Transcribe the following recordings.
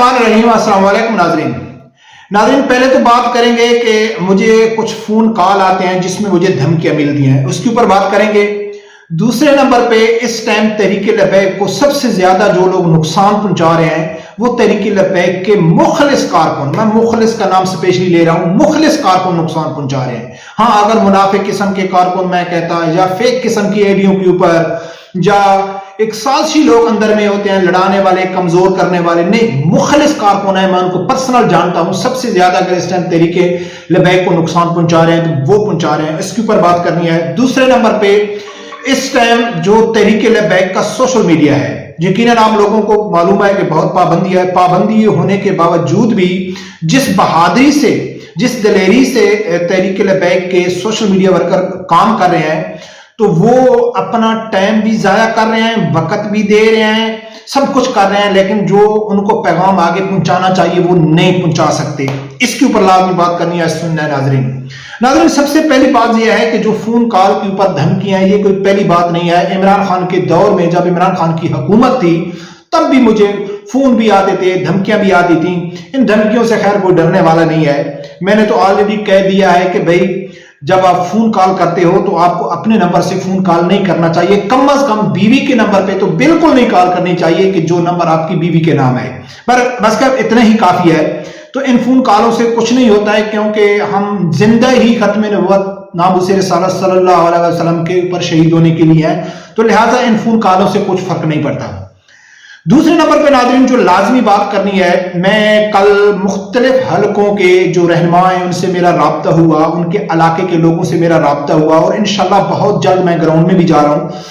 बिस्मिल्लाहिर्रहमानिर्रहीम। अस्सलाम वालेकुम नाज़रीन, पहले तो बात करेंगे कि मुझे कुछ फोन कॉल आते हैं जिसमें मुझे धमकियां मिलती हैं, उसके ऊपर बात करेंगे। दूसरे नंबर पे इस टाइम तहरीक लबैक को सबसे ज्यादा जो लोग नुकसान पहुंचा रहे हैं वो तहरीक लबैक के मुखलिस कारकुन, मैं मुखलिस का नाम स्पेशली ले रहा हूं, मुखलिस कारकुन नुकसान पहुंचा रहे हैं। हाँ, अगर मुनाफिक किस्म के कारकुन मैं कहता, या फेक किस्म की एडियो के ऊपर, या एक साजिशी लोग अंदर में होते हैं, लड़ाने वाले, कमजोर करने वाले, नहीं, मुखलिस कारकुन है, मैं उनको पर्सनल जानता हूं। सबसे ज्यादा अगर इस टाइम तहरीके लबैक को नुकसान पहुंचा रहे हैं तो वो पहुंचा रहे हैं, इसके ऊपर बात करनी है। दूसरे नंबर पे इस टाइम जो तहरीके लबैक का सोशल मीडिया है, यकीनन आप लोगों को मालूम है कि बहुत पाबंदी है। पाबंदी होने के बावजूद भी जिस बहादुरी से, जिस दलेरी से तहरीके लबैक के सोशल मीडिया वर्कर काम कर रहे हैं, तो वो अपना टाइम भी जाया कर रहे हैं, वक्त भी दे रहे हैं, सब कुछ कर रहे हैं, लेकिन जो उनको पैगाम आगे पहुंचाना चाहिए वो नहीं पहुंचा सकते। इसके ऊपर लाजमी बात करनी है। सुनना नाज़रीन, सबसे पहली बात यह है कि जो फोन कॉल के ऊपर धमकियां हैं, ये कोई पहली बात नहीं है। इमरान खान के दौर में, जब इमरान खान की हुकूमत थी, तब भी मुझे फोन भी आते थे, धमकियां भी आती थी। इन धमकियों से खैर कोई डरने वाला नहीं है। मैंने तो ऑलरेडी कह दिया है कि भाई जब आप फोन कॉल करते हो तो आपको अपने नंबर से फोन कॉल नहीं करना चाहिए, कम से कम बीवी के नंबर पे तो बिल्कुल नहीं कॉल करनी चाहिए कि जो नंबर आपकी बीवी के नाम है। पर बस क्या इतना ही काफी है। तो इन फोन कॉलों से कुछ नहीं होता है, क्योंकि हम जिंदा ही खत्म नबुव्वत नामूसे रिसालत सल्लल्लाहु अलैहि वसल्लम के ऊपर शहीद होने के लिए है, तो लिहाजा इन फोन कॉलों से कुछ फर्क नहीं पड़ता। दूसरे नंबर पे नाज़रीन जो लाजमी बात करनी है, मैं कल मुख्तलिफ हलकों के जो रहनुमा हैं उनसे मेरा राब्ता हुआ, उनके इलाके के लोगों से मेरा राब्ता हुआ, और इंशाल्लाह बहुत जल्द मैं ग्राउंड में भी जा रहा हूं।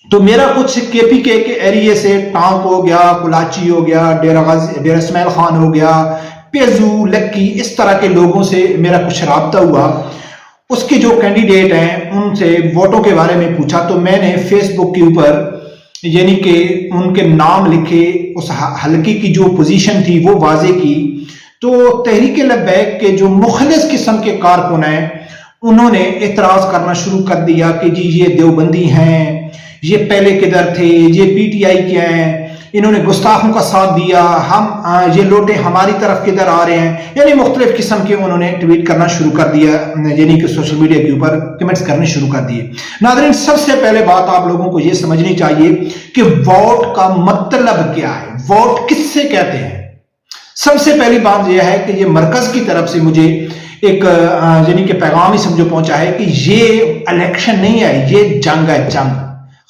तो मेरा कुछ केपीके के एरिया से टांक हो गया, कुलाची हो गया, डेरा इस्माइल खान हो गया, पेजू, लक्की, इस तरह के लोगों से मेरा कुछ राब्ता हुआ। उसके जो कैंडिडेट हैं उनसे वोटों के बारे में पूछा, तो मैंने फेसबुक के ऊपर यानी कि उनके नाम लिखे, उस हल्के की जो पोजीशन थी वो वाजे की। तो तहरीक लबैक के जो मुखलिस किस्म के कारकुन हैं उन्होंने एतराज करना शुरू कर दिया कि जी ये देवबंदी हैं, ये पहले किधर थे, ये पीटीआई के हैं, इन्होंने गुस्ताखों का साथ दिया, हम ये लोटे हमारी तरफ किधर आ रहे हैं, यानी मुख्तलिफ किस्म के उन्होंने ट्वीट करना शुरू कर दिया, यानी कि सोशल मीडिया के ऊपर कमेंट्स करने शुरू कर दिए। नाज़रीन, सबसे पहले बात आप लोगों को यह समझनी चाहिए कि वोट का मतलब क्या है, वोट किससे कहते हैं। सबसे पहली बात यह है कि ये मरकज की तरफ से मुझे एक यानी कि पैगाम ही समझो पहुंचा है कि ये इलेक्शन नहीं है, ये जंग है, जंग।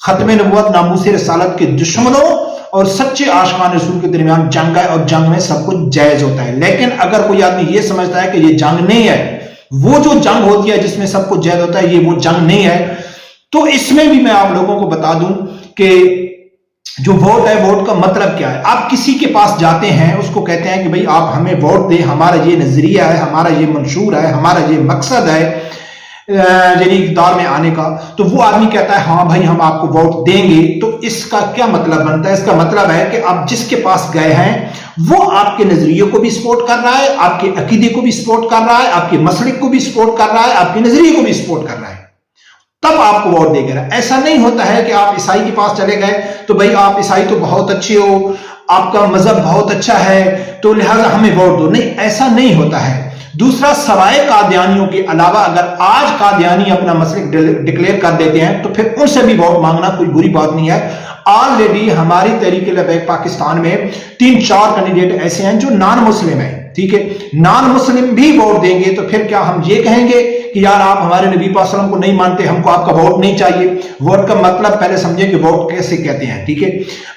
खत्म नबुव्वत नामूसे रिसालत के दुश्मनों और सच्चे आशिकान रसूल के दरमियान जंग है, और जंग में सब कुछ जायज होता है। लेकिन अगर कोई आदमी ये समझता है कि ये जंग नहीं है, वो जो जंग होती है जिसमें सब कुछ जायज होता है, ये वो जंग नहीं है, तो इसमें भी मैं आप लोगों को बता दूं कि जो वोट है, वोट का मतलब क्या है। आप किसी के पास जाते हैं, उसको कहते हैं कि भाई आप हमें वोट दें, हमारा ये नजरिया है, हमारा ये मंशूर है, हमारा ये मकसद है यानी इक़्तिदार में आने का, तो वो आदमी कहता है हाँ भाई हम आपको वोट देंगे। तो इसका क्या मतलब बनता है? इसका मतलब है कि आप जिसके पास गए हैं वो आपके नजरिए को भी सपोर्ट कर रहा है, आपके अकीदे को भी सपोर्ट कर रहा है, आपके मसलिक को भी सपोर्ट कर रहा है, आपके नजरिए को भी सपोर्ट कर रहा है, तब आपको वोट देगा। ऐसा नहीं होता है कि आप ईसाई के पास चले गए तो भाई आप ईसाई तो बहुत अच्छे हो, आपका मजहब बहुत अच्छा है, तो लिहाजा हमें वोट दो। नहीं, ऐसा नहीं होता है। दूसरा, सवाए कादियानियों के अलावा अगर आज कादियानी अपना मसलिक डिक्लेयर कर देते हैं तो फिर उनसे भी वोट मांगना कोई बुरी बात नहीं है। ऑलरेडी हमारी तहरीक लबैक पाकिस्तान में 3-4 कैंडिडेट ऐसे हैं जो नॉन मुस्लिम हैं, ठीक है, नॉन मुस्लिम भी वोट देंगे। तो फिर क्या हम ये कहेंगे कि यार आप हमारे नबी पाक सल्लल्लाहु अलैहि वसल्लम को नहीं मानते, हमको आपका वोट नहीं चाहिए? वोट का मतलब पहले समझे कि वोट कैसे कहते हैं, ठीक है।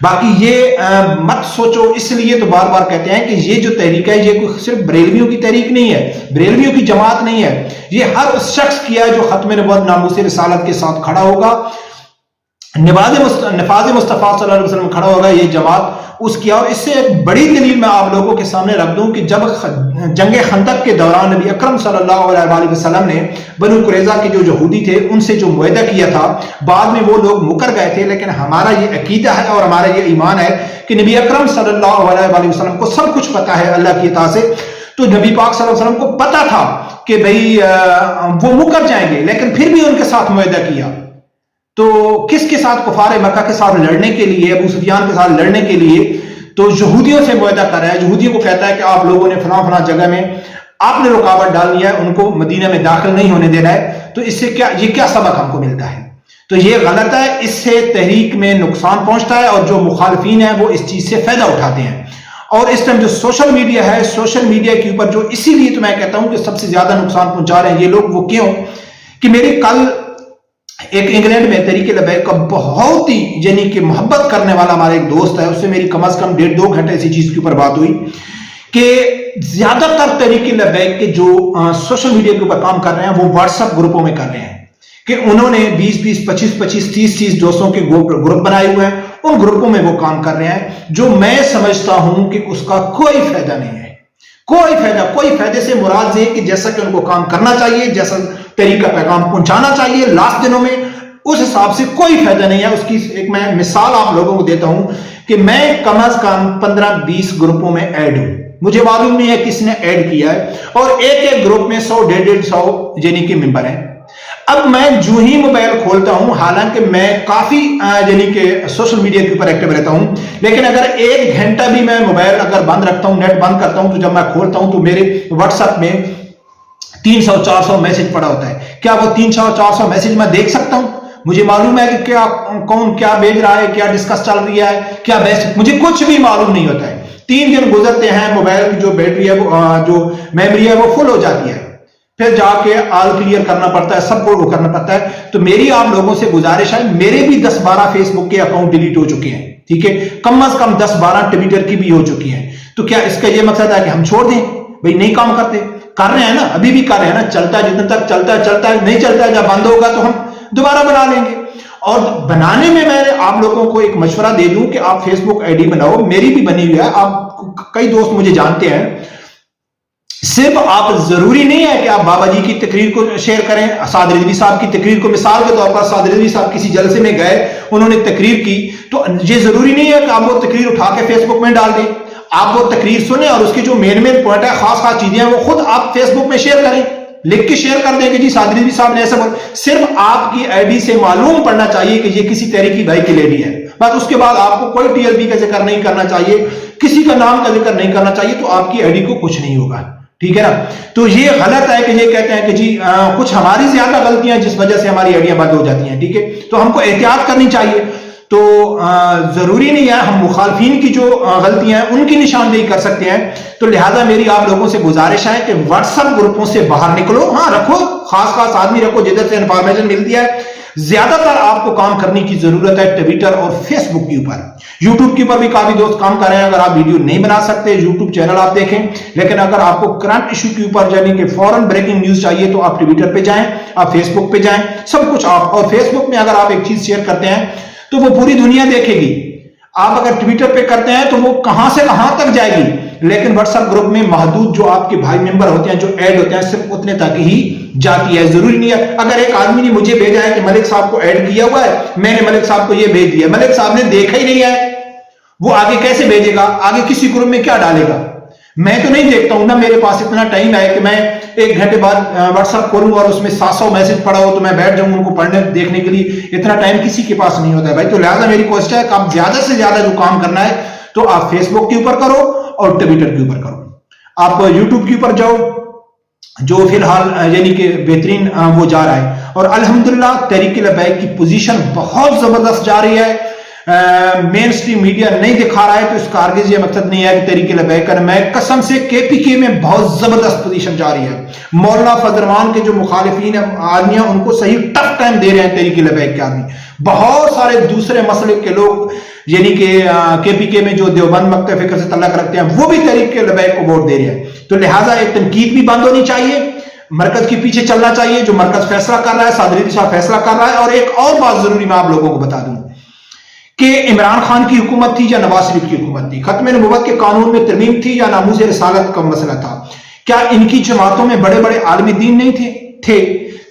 बाकी ये मत सोचो, इसलिए तो बार बार कहते हैं कि ये जो तहरीक है ये कोई सिर्फ बरेलवियों की तहरीक नहीं है, बरेलवियों की जमात नहीं है, ये हर उस शख्स की है जो खत्म नबुव्वत नामूसे रिसालत के साथ खड़ा होगा, नफाज मुस्तफा सल्लल्लाहु अलैहि वसल्लम खड़ा होगा, ये जमात उसकी। और इससे एक बड़ी दलील मैं आप लोगों के सामने रख दूं कि जब जंगे खंदक के दौरान नबी अकरम सल्लल्लाहु अलैहि वसल्लम ने बनु कुरैज़ा के जो यहूदी थे उनसे जो मुआहदा किया था, बाद में वो लोग मुकर गए थे, लेकिन हमारा ये अकीदा है और हमारा ये ईमान है कि नबी अकरम सल्लल्लाहु अलैहि वसल्लम को सब कुछ पता है अल्लाह की इताअत से। तो नबी पाक सल्लल्लाहु अलैहि वसल्लम को पता था कि भाई वो मुकर जाएंगे, लेकिन फिर भी उनके साथ मुआहदा किया। तो किसके साथ? कुफार मक्का के साथ लड़ने के लिए, अबू सुफियान के साथ लड़ने के लिए। तो यहूदियों से मुआहदा कर रहा है, यहूदियों को कहता है कि आप लोगों ने फलां फलां जगह में आपने रुकावट डालनी है, उनको मदीना में दाखिल नहीं होने देना है। तो इससे ये क्या सबक हमको मिलता है? तो ये गलत है, इससे तहरीक में नुकसान पहुंचता है और जो मुखालिफिन है वो इस चीज से फायदा उठाते हैं। और इस टाइम जो सोशल मीडिया है, सोशल मीडिया के ऊपर जो, इसीलिए तो मैं कहता हूं कि सबसे ज्यादा नुकसान पहुंचा रहे हैं ये लोग। वो क्यों कि मेरे कल एक इंग्लैंड में तहरीक लबैक का बहुत ही यानी कि मोहब्बत करने वाला हमारा एक दोस्त है, उससे मेरी कम से कम 1.5-2 घंटे इसी चीज के ऊपर बात हुई कि ज्यादातर तहरीक लबैक के जो सोशल मीडिया के ऊपर काम कर रहे हैं वो व्हाट्सएप ग्रुपों में कर रहे हैं कि उन्होंने 20-20, 25-25, 30-30 दोस्तों के ग्रुप बनाए हुए हैं, उन ग्रुपों में वो काम कर रहे हैं, जो मैं समझता हूं कि उसका कोई फायदा नहीं है। कोई फायदे से मुराद ये कि जैसा कि उनको काम करना चाहिए, जैसा तरीका पैगाम पहुंचाना चाहिए लास्ट दिनों में, उस हिसाब से कोई फायदा नहीं है। उसकी एक मैं मिसाल आप लोगों को देता हूं कि मैं कम से कम 15-20 ग्रुपों में ऐड हूं, मुझे मालूम नहीं है किसने ऐड किया है, और एक ग्रुप में 100-150 यानी कि मेंबर हैं। अब मैं जो ही मोबाइल खोलता हूं, हालांकि मैं काफी यानी कि सोशल मीडिया के ऊपर एक्टिव रहता हूं, लेकिन अगर 1 घंटा भी मैं मोबाइल अगर बंद रखता हूं, नेट बंद करता हूं, तो जब मैं खोलता हूं तो मेरे व्हाट्सएप में 300-400 मैसेज पड़ा होता है। क्या वो 300-400 मैसेज मैं देख सकता हूं? मुझे मालूम है कि क्या कौन क्या भेज रहा है, क्या डिस्कस चल रही है, क्या बेस्ट, मुझे कुछ भी मालूम नहीं होता है। 3 दिन गुजरते हैं, मोबाइल की जो बैटरी है, जो मेमोरी है वो फुल हो जाती है, फिर जाके ऑल क्लियर करना पड़ता है, सबको वो करना पड़ता है। तो मेरी आप लोगों से गुजारिश है, मेरे भी 10-12 फेसबुक के अकाउंट डिलीट हो चुके हैं, ठीक है, कम से कम 10-12 ट्विटर की भी हो चुकी हैं। तो क्या इसका ये मकसद है कि हम छोड़ दें? भाई नहीं काम करते, कर रहे हैं ना, अभी भी कर रहे हैं ना, चलता है जितना तक चलता है, नहीं चलता है, जब बंद होगा तो हम दोबारा बना लेंगे। और बनाने में मैं आप लोगों को एक मशवरा दे दूं कि आप फेसबुक आईडी बनाओ, मेरी भी बनी हुई है, आप कई दोस्त मुझे जानते हैं। सिर्फ आप जरूरी नहीं है कि आप बाबा जी की तकरीर को शेयर करें, साद रिजवी साहब की तकरीर को मिसाल के तौर पर, साद रिजवी साहब किसी जलसे में गए, उन्होंने तकरीर की, तो ये जरूरी नहीं है कि आप वो तकरीर उठा के फेसबुक में डाल दें। आप वो तकरीर सुने और उसके जो मेन पॉइंट है, खास चीजें हैं, वो खुद आप फेसबुक में शेयर करें, लिख के शेयर कर दें कि जी साद रिजवी साहब ने ऐसा बोला। सिर्फ आपकी आईडी से मालूम पड़ना चाहिए कि ये किसी तहरीकी भाई की लेडी है, बस। उसके बाद आपको कोई टीएलबी का जिक्र नहीं करना चाहिए, किसी का नाम का जिक्र नहीं करना चाहिए, तो आपकी आईडी को कुछ नहीं होगा, ठीक है ना। तो ये गलत है कि ये कहते हैं कि जी कुछ हमारी ज्यादा गलतियां जिस वजह से हमारी आईडियां बंद हो जाती हैं, ठीक है। तो हमको एहतियात करनी चाहिए। तो जरूरी नहीं है हम मुखालफिन की जो गलतियां हैं उनकी निशानदेही कर सकते हैं। तो लिहाजा मेरी आप लोगों से गुजारिश है कि व्हाट्सएप ग्रुपों से बाहर निकलो, हाँ रखो, खास आदमी रखो जिधर से इंफॉर्मेशन मिलती है। ज्यादातर आपको काम करने की जरूरत है ट्विटर और फेसबुक के ऊपर। यूट्यूब के ऊपर भी काफी दोस्त काम कर रहे हैं। अगर आप वीडियो नहीं बना सकते, यूट्यूब चैनल आप देखें, लेकिन अगर आपको करंट इशू के ऊपर यानी कि फौरन ब्रेकिंग न्यूज चाहिए तो आप ट्विटर पे जाएं, आप फेसबुक पे जाएं, सब कुछ आप। और फेसबुक में अगर आप एक चीज शेयर करते हैं तो वो पूरी दुनिया देखेगी। आप अगर ट्विटर पे करते हैं तो वो कहां से कहां तक जाएगी, लेकिन व्हाट्सएप ग्रुप में महदूद जो आपके भाई मेंबर होते हैं, जो ऐड होते हैं, सिर्फ उतने तक ही जाती है। जरूरी नहीं है अगर एक आदमी ने मुझे भेजा है कि मलिक साहब को ऐड किया हुआ है, मैंने मलिक साहब को ये भेज दिया, मलिक साहब ने देखा ही नहीं है, वो आगे कैसे भेजेगा, आगे किसी ग्रुप में क्या डालेगा? मैं तो नहीं देखता हूं ना, मेरे पास इतना टाइम है कि मैं 1 घंटे बाद व्हाट्सएप खोलूं और उसमें 700 मैसेज पड़ा हो तो मैं बैठ जाऊं उनको पढ़ने देखने के लिए। इतना टाइम किसी के पास नहीं होता है भाई। तो लिहाजा मेरी कोशिश है कि आप ज्यादा से ज्यादा जो काम करना है तो आप फेसबुक के ऊपर करो और ट्विटर के ऊपर करो। आप यूट्यूब के ऊपर जाओ, जो फिलहाल यानी कि बेहतरीन वो जा रहा है, और अल्हम्दुलिल्लाह तहरीक लबैक की पोजीशन बहुत जबरदस्त जा रही है। मेन स्ट्रीम मीडिया नहीं दिखा रहा है तो इसका हरगिज़ ये मकसद नहीं है कि तहरीक लबैक कर, मैं कसम से केपीके में बहुत जबरदस्त पोजीशन जा रही है। मौलाना फजरमान के जो मुखालिफिन आदमी हैं उनको सही टफ टाइम दे रहे हैं तहरीक लबैक के आदमी। बहुत सारे दूसरे मसले के लोग यानी कि केपीके में जो देवबंद मकतब फिक्र से तल्लक रखते हैं वो भी तहरीक लबैक को वोट दे रहे हैं। तो लिहाजा एक तनकीद भी बंद होनी चाहिए, मरकज के पीछे चलना चाहिए, जो मरकज फैसला कर रहा है, सादरी साहब फैसला कर रहा है। और एक और बात जरूरी मैं आप लोगों को बता दूं कि इमरान खान की हुकूमत थी या नवाज शरीफ की हुकूमत थी, खत्म नबूवत के कानून में तरमीम थी या नामूस रिसालत का मसला था, क्या इनकी जमातों में बड़े बड़े आलिम दीन नहीं थे?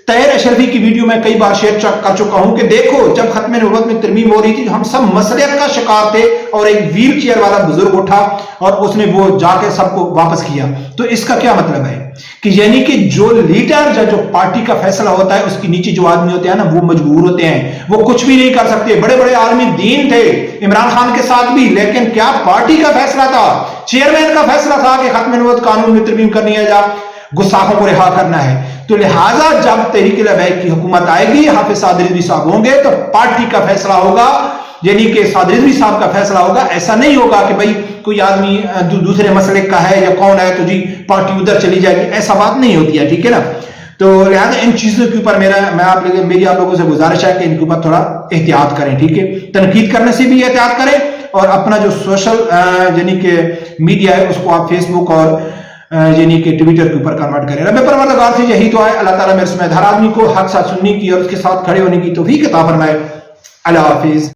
तैर अशरफी की वीडियो मैं कई बार शेयर कर चुका हूं कि देखो जब खत्म नबूवत में तरमीम हो रही थी हम सब मसलियत का शिकार थे और एक व्हील चेयर वाला बुजुर्ग उठा और उसने वो जाके सबको वापस किया। तो इसका क्या मतलब है कि यानी कि जो लीडर जो पार्टी का फैसला होता है उसके नीचे जो आदमी होते हैं ना वो मजबूर होते हैं, वो कुछ भी नहीं कर सकते। बड़े बड़े आलमी दीन थे इमरान खान के साथ भी, लेकिन क्या पार्टी का फैसला था, चेयरमैन का फैसला था कि खत्म नबूवत कानून में तरमीम करनी है या गुस्ताखों को रिहा करना है। तो लिहाजा जब तहरीक लबैक की हुकूमत आएगी, हाफिज साद रिजवी साहब होंगे, तो पार्टी का फैसला होगा, यानी कि साद रिजवी साहब का फैसला होगा। ऐसा नहीं होगा कि भाई कोई आदमी दूसरे मसले का है या कौन है तो जी पार्टी उधर चली जाएगी, ऐसा बात नहीं होती है, ठीक है ना। तो लिहाजा इन चीजों के ऊपर मेरी आप लोगों से गुजारिश है कि इनके ऊपर थोड़ा एहतियात करें, ठीक है। तनकीद करने से भी एहतियात करें और अपना जो सोशल यानी कि मीडिया है उसको आप फेसबुक और यानी कि ट्विटर के ऊपर कन्वर्ट करें। रब परवरदिगार से यही तो है, अल्लाह ताला मेरे समेत हर आदमी को हक साथ सुनने की और उसके साथ खड़े होने की तौफीक अता फरमाए। अल्लाह हाफिज।